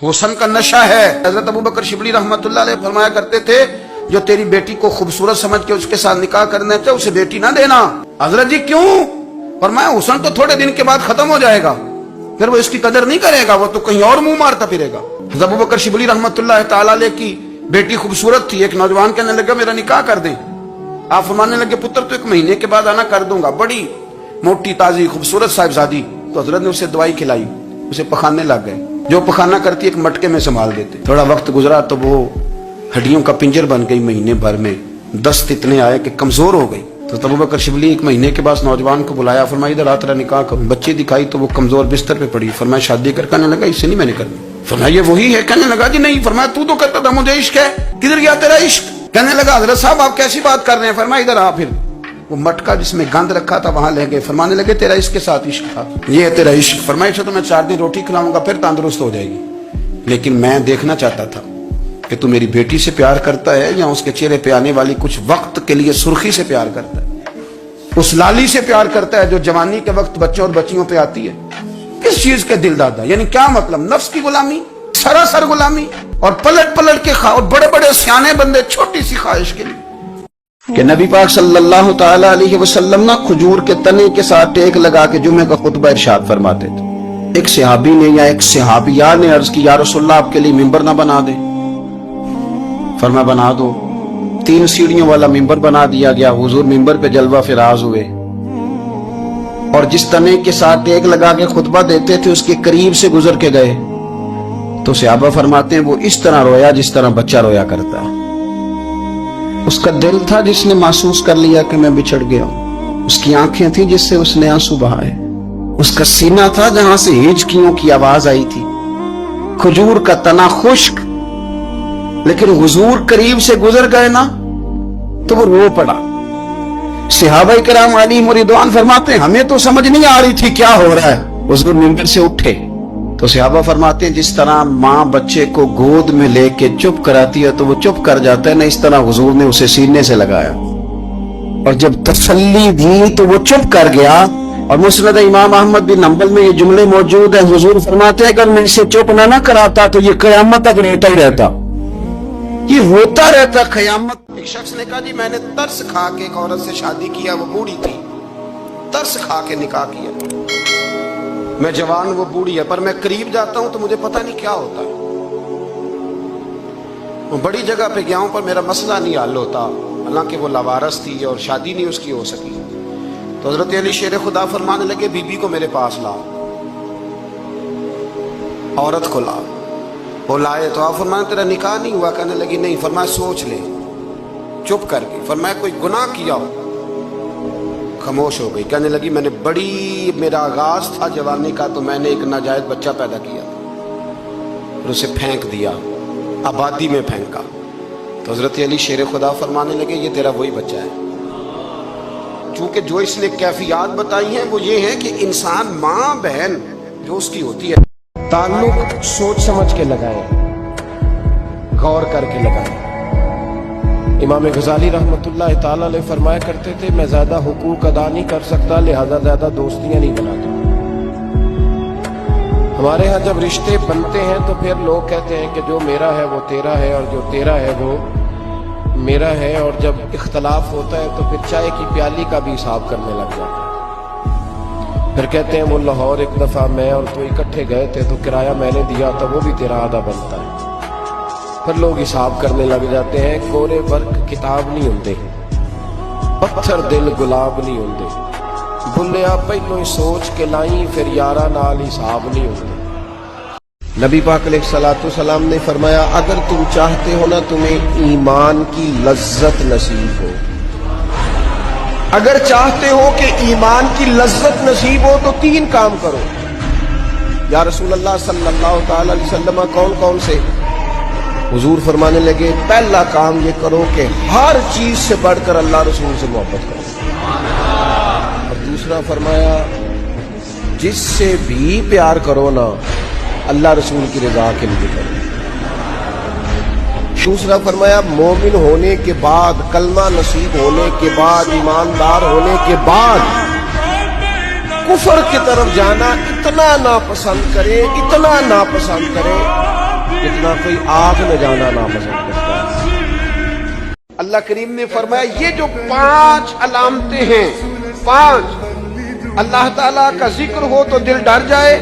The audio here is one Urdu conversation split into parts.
حسن کا نشہ ہے۔ حضرت ابو بکر شبلی رحمۃ اللہ علیہ فرمایا کرتے تھے جو تیری بیٹی کو خوبصورت سمجھ کے اس کے ساتھ نکاح کرنا چاہے اسے بیٹی نہ دینا۔ حضرت جی کیوں؟ فرمایا حسن تو تھوڑے دن کے بعد ختم ہو جائے گا، پھر وہ اس کی قدر نہیں کرے گا، وہ تو کہیں اور منہ مارتا پھرے گا۔ حضرت ابو بکر شبلی رحمۃ اللہ تعالی علیہ کی بیٹی خوبصورت تھی، ایک نوجوان کہنے لگا میرا نکاح کر دیں۔ آپ فرمانے لگے پتر تو 1 مہینے کے بعد آنا، کر دوں گا، بڑی موٹی تازی خوبصورت صاحبزادی۔ تو حضرت نے اسے دوائی کھلائی، اسے پخانے لگ گئے، جو پخانہ کرتی ایک مٹکے میں سنبھال دیتے۔ تھوڑا وقت گزرا تو وہ ہڈیوں کا پنجر بن گئی، مہینے بھر میں دست اتنے آئے کہ کمزور ہو گئی۔ تو ابو بکر شبلی 1 مہینے کے بعد نوجوان کو بلایا، فرمایا ادھر آ تیرا نکاح کروں۔ بچی دکھائی تو وہ کمزور بستر پہ پڑی، فرمایا شادی کر، کہنے لگا اس سے نہیں میں نے کرنی۔ فرمایا یہ وہی ہے؟ کہنے لگا جی نہیں۔ فرمایا تو کہتا تھا مجھے عشق ہے، کدھر گیا تیرا عشق؟ کہنے لگا حضرت صاحب آپ کیسی بات کر رہے ہیں؟ فرمایا ادھر آ۔ پھر وہ مٹکا جس میں گند رکھا تھا وہاں لے گئے، فرمانے لگے تیرا اس کے ساتھ عشق تھا، یہ ہے تیرا عشق۔ فرمایا تو میں 4 دن روٹی کھلاؤں گا پھر تندرست ہو جائے گی، لیکن میں دیکھنا چاہتا تھا کہ تو میری بیٹی سے پیار کرتا ہے یا اس کے چہرے پہ آنے والی کچھ وقت کے لیے سرخی سے پیار کرتا ہے، اس لالی سے پیار کرتا ہے جو جوانی کے وقت بچوں اور بچیوں پہ آتی ہے۔ کس چیز کے دل دادا؟ یعنی کیا مطلب؟ نفس کی غلامی، سراسر غلامی، اور پلٹ پلٹ کے اور بڑے بڑے سیانے بندے چھوٹی سی خواہش کے لیے۔ کہ نبی پاک صلی اللہ تعالی علیہ وسلم نا کھجور کے تنے کے ساتھ ٹیک لگا کے جمعے کا خطبہ ارشاد فرماتے تھے۔ ایک صحابی نے یا ایک صحابیہ نے عرض کی یا رسول اللہ آپ کے لیے ممبر نہ بنا دیں؟ فرمایا بنا دو۔ 3 سیڑھیوں والا ممبر بنا دیا گیا، حضور ممبر پہ جلوہ فراز ہوئے، اور جس تنے کے ساتھ ٹیک لگا کے خطبہ دیتے تھے اس کے قریب سے گزر کے گئے تو صحابہ فرماتے ہیں وہ اس طرح رویا جس طرح بچہ رویا کرتا ہے۔ اس کا دل تھا جس نے محسوس کر لیا کہ میں بچھڑ گیا ہوں، اس کی آنکھیں تھیں جس سے اس نے آنسو بہائے، اس کا سینہ تھا جہاں سے ہچکیوں کی آواز آئی تھی۔ کھجور کا تنا خشک، لیکن حضور قریب سے گزر گئے نا تو وہ رو پڑا۔ صحابہ کرام علیہم رضوان فرماتے ہیں ہمیں تو سمجھ نہیں آ رہی تھی کیا ہو رہا ہے۔ حضور ممبر سے اٹھے تو صحابہ فرماتے ہیں جس طرح ماں بچے کو گود میں لے کے چپ کراتی ہے تو وہ چپ کر جاتا ہے نا، اس طرح حضور نے اسے سینے سے لگایا، اور جب تسلی دی تو وہ چپ کر گیا۔ اور مسند امام احمد بن حنبل میں یہ جملے موجود ہیں، حضور فرماتے ہیں اگر میں اسے چپ نہ کراتا تو یہ قیامت تک روتا ہی رہتا، یہ روتا رہتا قیامت۔ ایک شخص نے کہا جی میں نے ترس کھا کے ایک عورت سے شادی کیا، وہ بوڑھی تھی، ترس کھا کے نکاح کیا، میں جوان وہ بوڑھی ہے، پر میں قریب جاتا ہوں تو مجھے پتہ نہیں کیا ہوتا ہے، وہ بڑی جگہ پہ گیا ہوں پر میرا مسئلہ نہیں حل ہوتا، حالانکہ وہ لاوارث تھی اور شادی نہیں اس کی ہو سکی۔ تو حضرت علی شیر خدا فرمانے لگے بی بی کو میرے پاس لاؤ، عورت کو لاؤ۔ وہ لائے تو آپ فرمایا تیرا نکاح نہیں ہوا؟ کہنے لگی نہیں۔ فرمایا سوچ لے، چپ کر گئی۔ فرمایا کوئی گناہ کیا ہو؟ خاموش ہو گئی۔ کہنے لگی میں نے میرا آغاز تھا جوانی کا تو میں نے ایک ناجائز بچہ پیدا کیا اور اسے پھینک دیا، آبادی میں پھینکا۔ تو حضرت علی شیر خدا فرمانے لگے یہ تیرا وہی بچہ ہے۔ چونکہ جو اس نے کیفیات بتائی ہیں وہ یہ ہے کہ انسان ماں بہن جو اس کی ہوتی ہے تعلق سوچ سمجھ کے لگائے، غور کر کے لگائے۔ امام غزالی رحمۃ اللہ تعالی علیہ فرمایا کرتے تھے میں زیادہ حقوق ادا نہیں کر سکتا لہذا زیادہ دوستیاں نہیں بناتا۔ ہمارے ہاں جب رشتے بنتے ہیں تو پھر لوگ کہتے ہیں کہ جو میرا ہے وہ تیرا ہے اور جو تیرا ہے وہ میرا ہے، اور جب اختلاف ہوتا ہے تو پھر چائے کی پیالی کا بھی حساب کرنے لگ جاتا ہے۔ پھر کہتے ہیں وہ لاہور ایک دفعہ میں اور تو اکٹھے گئے تھے تو کرایہ میں نے دیا تھا، وہ بھی تیرا آدھا بنتا ہے۔ پھر لوگ حساب کرنے لگ جاتے ہیں۔ کورے برق کتاب نہیں ہوندے، پتھر دل گلاب نہیں ہوندے، بلیا پہلو ہی سوچ کے لائیں پھر یارہ نال حساب نہیں ہوندے۔ نبی پاک علیہ الصلوۃ والسلام نے فرمایا اگر تم چاہتے ہو نا تمہیں ایمان کی لذت نصیب ہو، اگر چاہتے ہو کہ ایمان کی لذت نصیب ہو تو 3 کام کرو۔ یا رسول اللہ صلی اللہ تعالی علیہ وسلم کون کون سے؟ حضور فرمانے لگے پہلا کام یہ کرو کہ ہر چیز سے بڑھ کر اللہ رسول سے محبت کرو، اور دوسرا فرمایا جس سے بھی پیار کرو نا اللہ رسول کی رضا کے لیے کرو۔ دوسرا فرمایا مومن ہونے کے بعد، کلمہ نصیب ہونے کے بعد، ایماندار ہونے کے بعد کفر کی طرف جانا اتنا ناپسند کرے، اتنا ناپسند کرے جانا، کوئی آگ میں جانا ناپسند کرتا ہے۔ اللہ کریم نے فرمایا یہ جو 5 علامتیں ہیں، 5 اللہ تعالیٰ کا ذکر ہو تو دل ڈر جائے،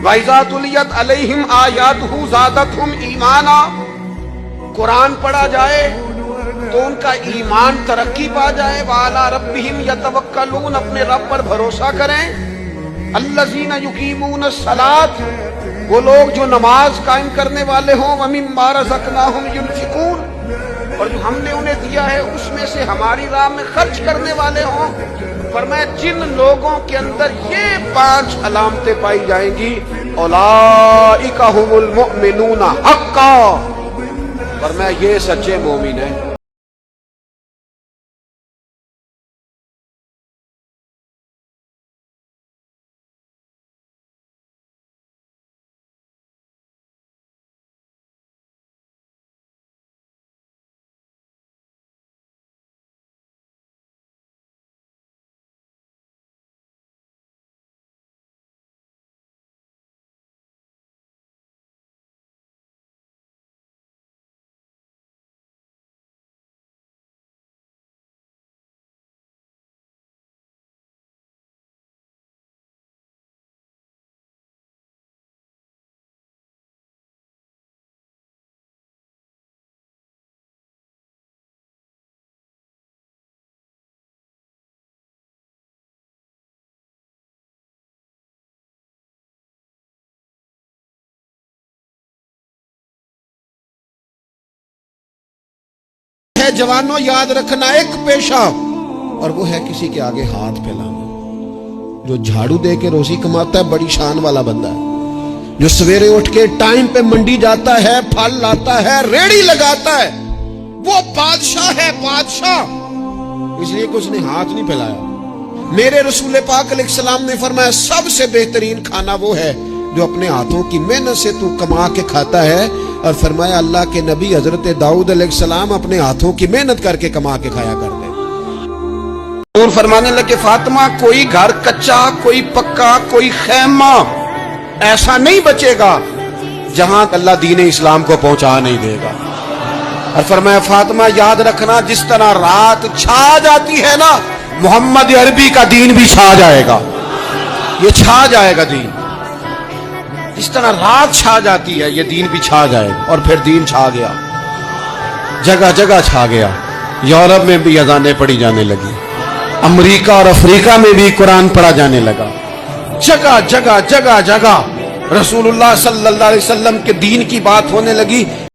وَإِذَا تُلِيَتْ عَلَيْهِمْ آيَاتُهُ زَادَتْهُمْ ایمانا، قرآن پڑھا جائے تو ان کا ایمان ترقی پا جائے، وَعَلَىٰ رَبِّهِمْ يَتَوَكَّلُونَ، اپنے رب پر بھروسہ کریں، الَّذِينَ يُقِيمُونَ الصَّلَاةَ، وہ لوگ جو نماز قائم کرنے والے ہوں، وَمِمَّا رَزَقْنَاهُمْ يُنْفِقُونَ، اور جو ہم نے انہیں دیا ہے اس میں سے ہماری راہ میں خرچ کرنے والے ہوں۔ فرمایا جن لوگوں کے اندر یہ 5 علامتیں پائی جائیں گی، اولئک ھم المؤمنون حقا، فرمایا یہ سچے مومن ہیں۔ جوانوں یاد رکھنا ایک پیشہ، اور وہ ہے کسی کے آگے ہاتھ پھیلانا۔ جو جھاڑو دے کے روزی کماتا ہے بڑی شان والا بندہ ہے، جو سویرے اٹھ کے ٹائم پہ منڈی جاتا ہے، پھل لاتا ہے، ریڑی لگاتا ہے، وہ بادشاہ ہے، بادشاہ، اس لیے کہ اس نے ہاتھ نہیں پھیلایا۔ میرے رسول پاک علیہ السلام نے فرمایا سب سے بہترین کھانا وہ ہے جو اپنے ہاتھوں کی محنت سے تو کما کے کھاتا ہے، اور فرمایا اللہ کے نبی حضرت داؤد علیہ السلام اپنے ہاتھوں کی محنت کر کے کما کے کھایا کرتے۔ اور فرمانے لگے فاطمہ کوئی گھر کچا، کوئی پکا، کوئی خیمہ ایسا نہیں بچے گا جہاں اللہ دین اسلام کو پہنچا نہیں دے گا۔ اور فرمایا فاطمہ یاد رکھنا جس طرح رات چھا جاتی ہے نا، محمد عربی کا دین بھی چھا جائے گا، یہ چھا جائے گا دین، جس طرح رات چھا جاتی ہے یہ دین بھی چھا جائے گا۔ اور پھر دین چھا گیا، جگہ جگہ چھا گیا، یورپ میں بھی اذانیں پڑھی جانے لگی، امریکہ اور افریقہ میں بھی قرآن پڑھا جانے لگا، جگہ جگہ جگہ جگہ رسول اللہ صلی اللہ علیہ وسلم کے دین کی بات ہونے لگی۔